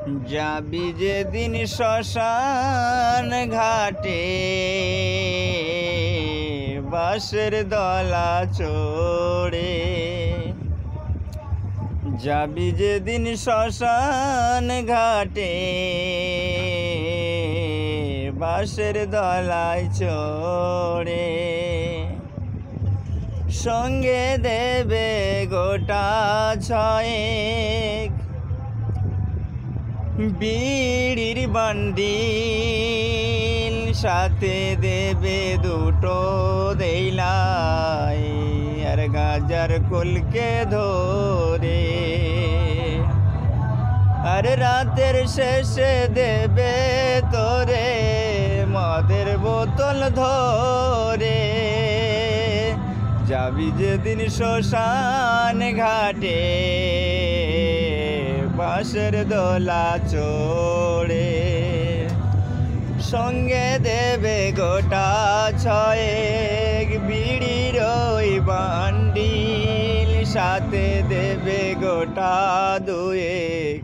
যাবি যেদিন শ্মশান ঘাটে বাঁশের দলা চড়ে, যাবি যেদিন শ্মশান ঘাটে বাঁশের দলায় চড়ে, সঙ্গে দেবে গোটা ছয়েক বিড়ির বান্ডিল, সাথে দেবে দুটো দেইলাই আর গাজার কলকে ধরে, আর রাতের শেষে দেবে তোরে মদের বোতল ধরে। যাবি যেদিন শ্মশান ঘাটে বাঁশের দোলা চড়ে, সঙ্গে দেবে গোটা ছয়েক বিড়ির ওই বান্ডিল, সাথে দেবে গোটা দুয়েক